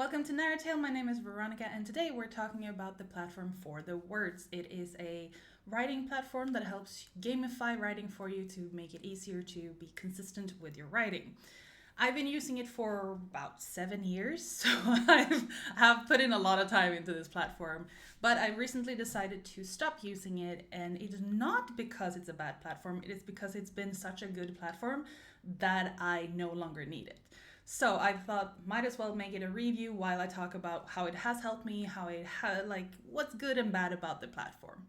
Welcome to Narrative. My name is Veronica, and today we're talking about the platform 4thewords. It is a writing platform that helps gamify writing for you to make it easier to be consistent with your writing. I've been using it for about 7 years, so have put in a lot of time into this platform. But I recently decided to stop using it, and it is not because it's a bad platform, it is because it's been such a good platform that I no longer need it. So I thought might as well make it a review while I talk about how it has helped me, how it had what's good and bad about the platform.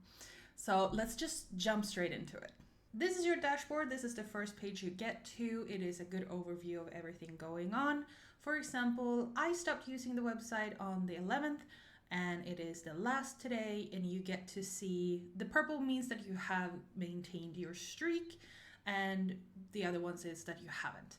So let's just jump straight into it. This is your dashboard. This is the first page you get to. It is a good overview of everything going on. For example, I stopped using the website on the 11th and it is the last today, and you get to see the purple means that you have maintained your streak, and the other ones is that you haven't.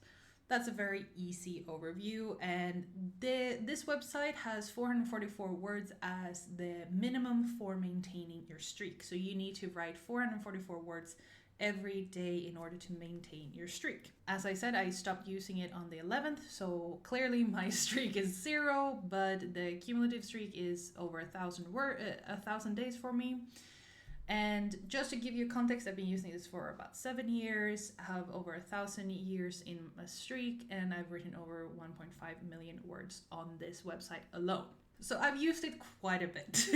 That's a very easy overview, and this website has 444 words as the minimum for maintaining your streak. So you need to write 444 words every day in order to maintain your streak. As I said, I stopped using it on the 11th, so clearly my streak is 0, but the cumulative streak is over 1,000 days for me. And just to give you context, I've been using this for about 7 years, have over 1,000 years in a streak, and I've written over 1.5 million words on this website alone. So I've used it quite a bit.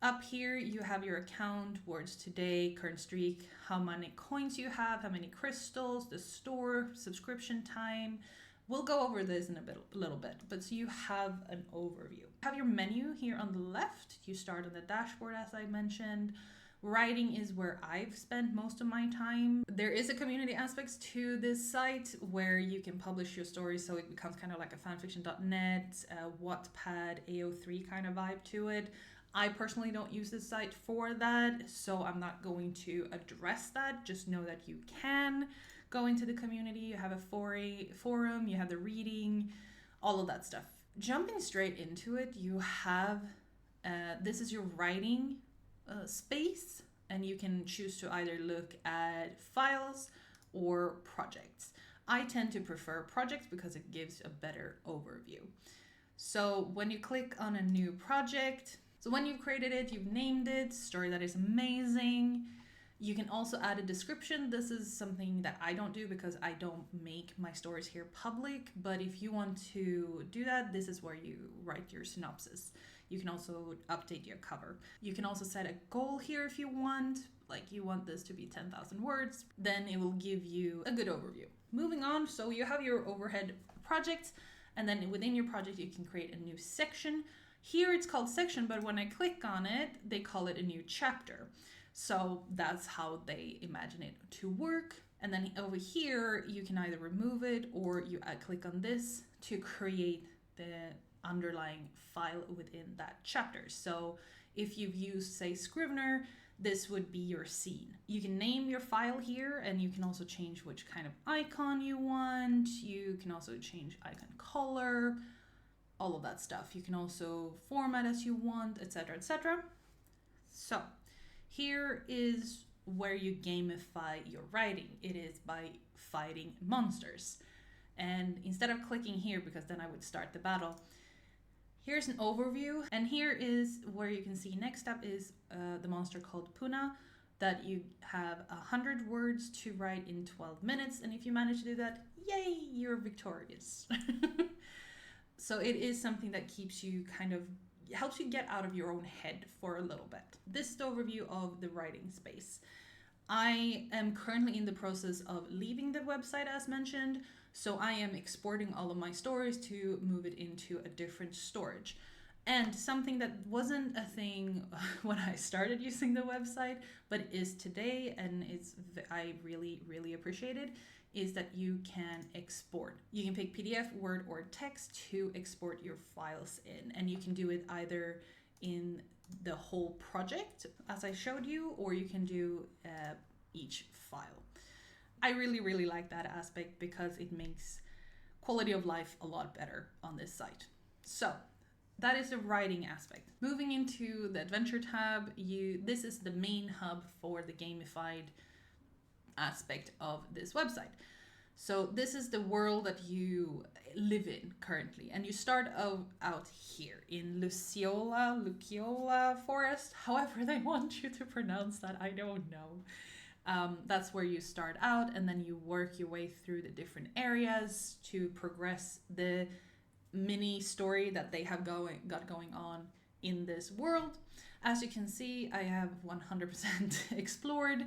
Up here, you have your account, words today, current streak, how many coins you have, how many crystals, the store, subscription time. We'll go over this in a little bit, but so you have an overview. You have your menu here on the left. You start on the dashboard, as I mentioned. Writing is where I've spent most of my time. There is a community aspect to this site where you can publish your stories, so it becomes kind of like a fanfiction.net, Wattpad, AO3 kind of vibe to it. I personally don't use this site for that, so I'm not going to address that. Just know that you can go into the community. You have a forum, you have the reading, all of that stuff. Jumping straight into it, you have this is your writing space, and you can choose to either look at files or projects. I tend to prefer projects because it gives a better overview. So when you click on a new project, so when you've created it, you've named it, story that is amazing. You can also add a description. This is something that I don't do because I don't make my stories here public, but if you want to do that, this is where you write your synopsis. You can also update your cover. You can also set a goal here if you want, like you want this to be 10,000 words, then it will give you a good overview. Moving on, so you have your overhead project, and then within your project, you can create a new section. Here it's called section, but when I click on it, they call it a new chapter. So that's how they imagine it to work. And then over here, you can either remove it or you click on this to create the underlying file within that chapter. So if you've used, say, Scrivener, this would be your scene. You can name your file here, and you can also change which kind of icon you want. You can also change icon color, all of that stuff. You can also format as you want, etc., etc. So here is where you gamify your writing. It is by fighting monsters. And instead of clicking here, because then I would start the battle, here's an overview. And here is where you can see next up is the monster called Puna, that you have 100 words to write in 12 minutes. And if you manage to do that, yay, you're victorious. So it is something that keeps you helps you get out of your own head for a little bit. This is the overview of the writing space. I am currently in the process of leaving the website, as mentioned, so I am exporting all of my stories to move it into a different storage. And something that wasn't a thing when I started using the website, but is today, and I really, really appreciate it, is that you can export. You can pick PDF, Word, or text to export your files in, and you can do it either in the whole project, as I showed you, or you can do each file. I really, really like that aspect because it makes quality of life a lot better on this site. So that is the writing aspect. Moving into the adventure tab, this is the main hub for the gamified aspect of this website. So this is the world that you live in currently, and you start out here in Luciola Forest. However they want you to pronounce that, I don't know. That's where you start out, and then you work your way through the different areas to progress the mini story that they have got going on in this world. As you can see, I have 100% explored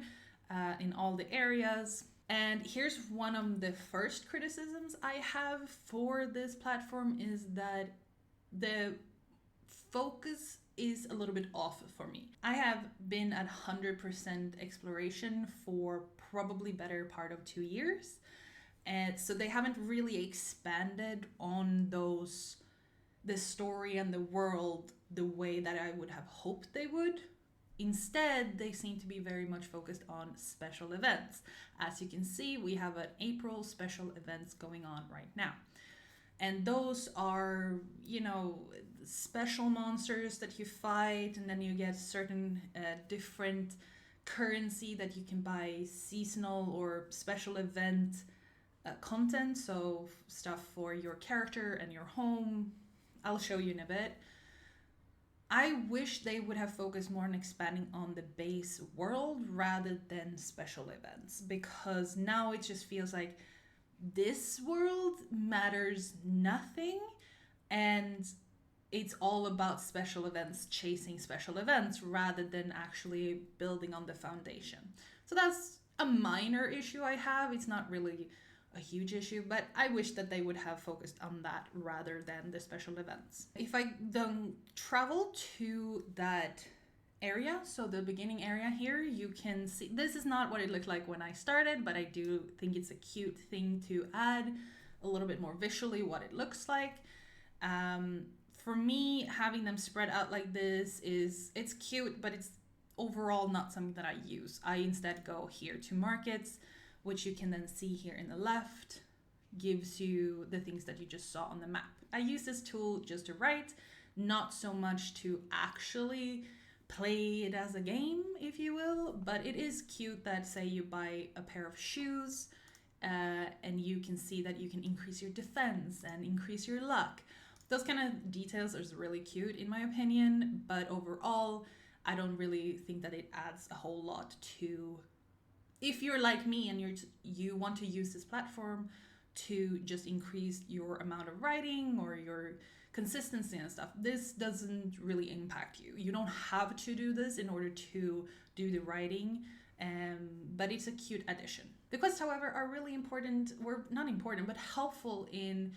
in all the areas. And here's one of the first criticisms I have for this platform is that the focus is a little bit off for me. I have been at 100% exploration for probably better part of 2 years. And so they haven't really expanded on the story and the world the way that I would have hoped they would. Instead, they seem to be very much focused on special events. As you can see, we have an April special events going on right now. And those are, special monsters that you fight, and then you get certain different currency that you can buy seasonal or special event content. So stuff for your character and your home. I'll show you in a bit. I wish they would have focused more on expanding on the base world rather than special events, because now it just feels like this world matters nothing and it's all about special events, chasing special events rather than actually building on the foundation. So that's a minor issue I have. It's not really a huge issue, but I wish that they would have focused on that rather than the special events. If I then travel to that area, so the beginning area here, you can see this is not what it looked like when I started, but I do think it's a cute thing to add a little bit more visually what it looks like. For me, having them spread out like this it's cute, but it's overall not something that I use. I instead go here to markets, which you can then see here in the left, gives you the things that you just saw on the map. I use this tool just to write, not so much to actually play it as a game, if you will, but it is cute that, say you buy a pair of shoes and you can see that you can increase your defense and increase your luck. Those kind of details are really cute in my opinion, but overall, I don't really think that it adds a whole lot to, if you're like me and you want to use this platform to just increase your amount of writing or your consistency and stuff, this doesn't really impact you. You don't have to do this in order to do the writing, but it's a cute addition. The quests, however, are really important, or not important, but helpful in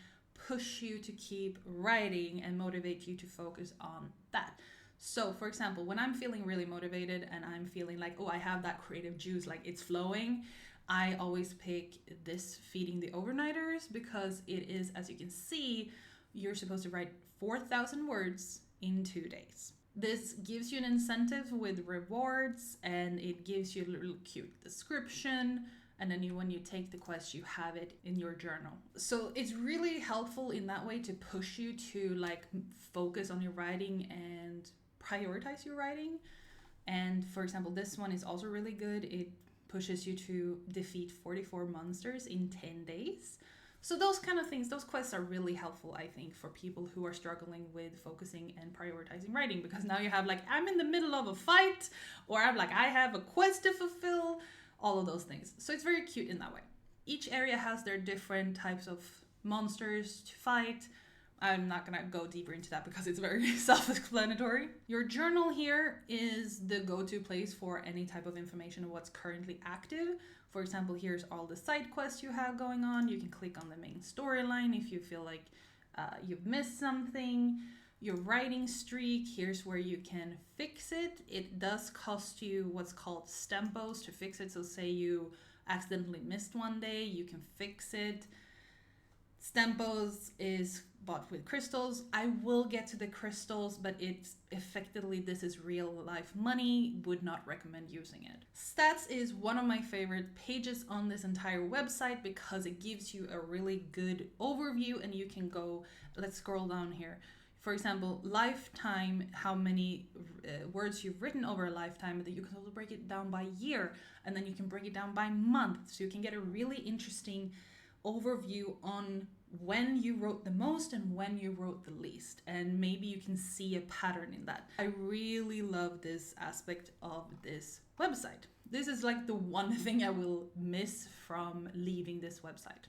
push you to keep writing and motivate you to focus on that. So for example, when I'm feeling really motivated and I'm feeling like, oh, I have that creative juice, like it's flowing, I always pick this Feeding the Overnighters, because it is, as you can see, you're supposed to write 4,000 words in 2 days. This gives you an incentive with rewards, and it gives you a little cute description, and then when you take the quest, you have it in your journal. So it's really helpful in that way to push you to like focus on your writing and prioritize your writing. And for example, this one is also really good. It pushes you to defeat 44 monsters in 10 days. So those kind of things, those quests are really helpful, I think, for people who are struggling with focusing and prioritizing writing, because now you have like, I'm in the middle of a fight, or I'm like, I have a quest to fulfill, all of those things. So it's very cute in that way. Each area has their different types of monsters to fight. I'm not gonna go deeper into that because it's very self-explanatory. Your journal here is the go-to place for any type of information of what's currently active. For example, here's all the side quests you have going on. You can click on the main storyline if you feel like you've missed something. Your writing streak, here's where you can fix it. It does cost you what's called stempos to fix it. So say you accidentally missed one day, you can fix it. Stempos is bought with crystals. I will get to the crystals, but it's effectively, this is real life money. Would not recommend using it. Stats is one of my favorite pages on this entire website because it gives you a really good overview, and you can go, let's scroll down here. For example, lifetime, how many words you've written over a lifetime, that you can also break it down by year, and then you can break it down by month. So you can get a really interesting overview on when you wrote the most and when you wrote the least, and maybe you can see a pattern in that. I really love this aspect of this website. This is like the one thing I will miss from leaving this website.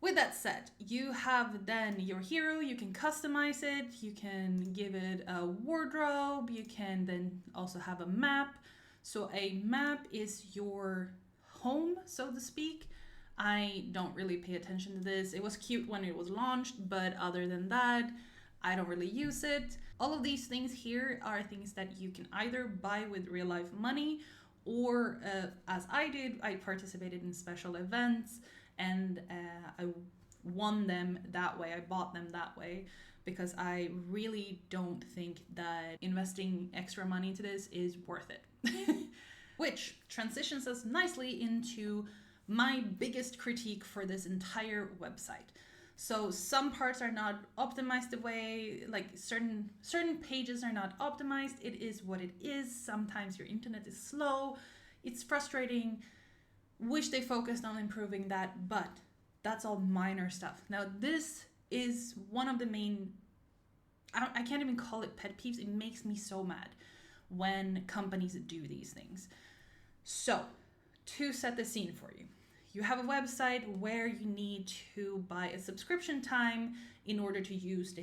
With that said, you have then your hero, you can customize it, you can give it a wardrobe, you can then also have a map. So a map is your home, so to speak. I don't really pay attention to this. It was cute when it was launched, but other than that, I don't really use it. All of these things here are things that you can either buy with real life money, or as I did, I participated in special events and I won them that way. I bought them that way because I really don't think that investing extra money into this is worth it. Which transitions us nicely into my biggest critique for this entire website. So some parts are not optimized the way, like certain pages are not optimized. It is what it is. Sometimes your internet is slow. It's frustrating. Wish they focused on improving that, but that's all minor stuff. Now, this is one of the main, I can't even call it pet peeves. It makes me so mad when companies do these things. So, to set the scene for you, you have a website where you need to buy a subscription time in order to use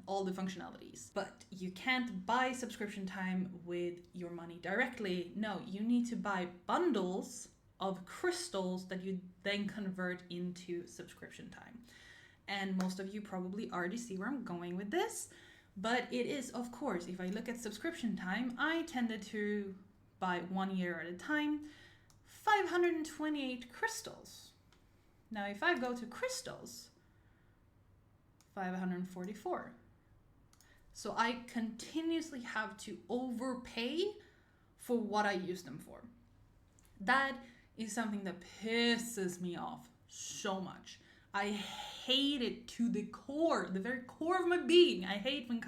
all the functionalities. But you can't buy subscription time with your money directly. No, you need to buy bundles of crystals that you then convert into subscription time. And most of you probably already see where I'm going with this. But it is, of course, if I look at subscription time, I tended to buy 1 year at a time, 528 crystals. Now, if I go to crystals, 544. So I continuously have to overpay for what I use them for. That is something that pisses me off so much. I hate it to the core, the very core of my being. I hate when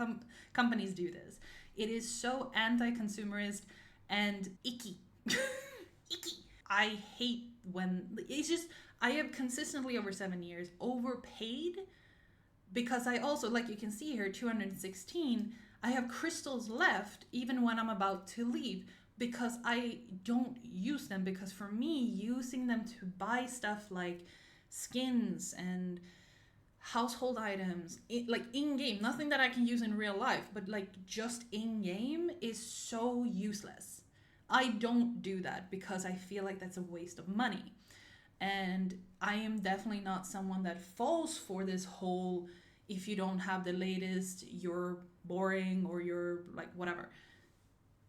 companies do this. It is so anti-consumerist and icky. Icky. I hate when it's just, I have consistently over 7 years overpaid because I also, like you can see here, 216, I have crystals left even when I'm about to leave because I don't use them. Because for me, using them to buy stuff like skins and household items, like in-game, nothing that I can use in real life, but like just in-game is so useless. I don't do that because I feel like that's a waste of money. And I am definitely not someone that falls for this whole, if you don't have the latest, you're boring or you're like whatever.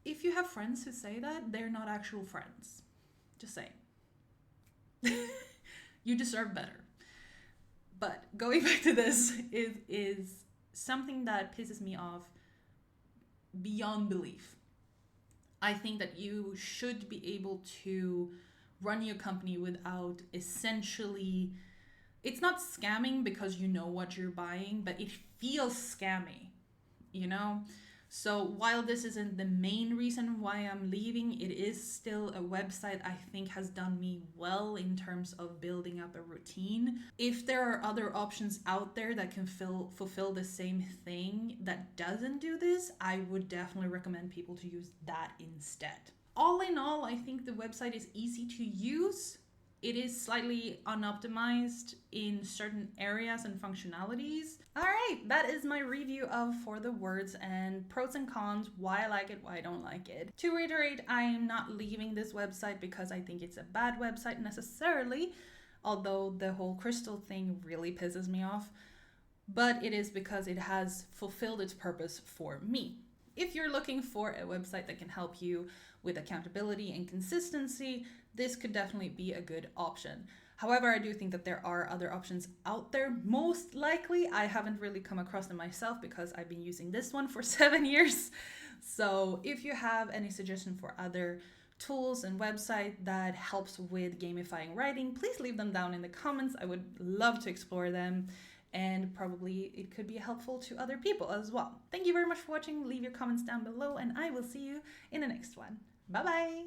If you have friends who say that, they're not actual friends. Just saying. You deserve better. But going back to this is something that pisses me off beyond belief. I think that you should be able to run your company without essentially, it's not scamming because you know what you're buying, but it feels scammy, you know? So while this isn't the main reason why I'm leaving, it is still a website I think has done me well in terms of building up a routine. If there are other options out there that can fulfill the same thing that doesn't do this, I would definitely recommend people to use that instead. All in all, I think the website is easy to use. It is slightly unoptimized in certain areas and functionalities. All right, that is my review of 4thewords and pros and cons, why I like it, why I don't like it. To reiterate, I am not leaving this website because I think it's a bad website necessarily, although the whole crystal thing really pisses me off, but it is because it has fulfilled its purpose for me. If you're looking for a website that can help you with accountability and consistency, this could definitely be a good option. However, I do think that there are other options out there. Most likely, I haven't really come across them myself because I've been using this one for 7 years. So if you have any suggestion for other tools and website that helps with gamifying writing, please leave them down in the comments. I would love to explore them. And probably it could be helpful to other people as well. Thank you very much for watching. Leave your comments down below and I will see you in the next one. Bye bye!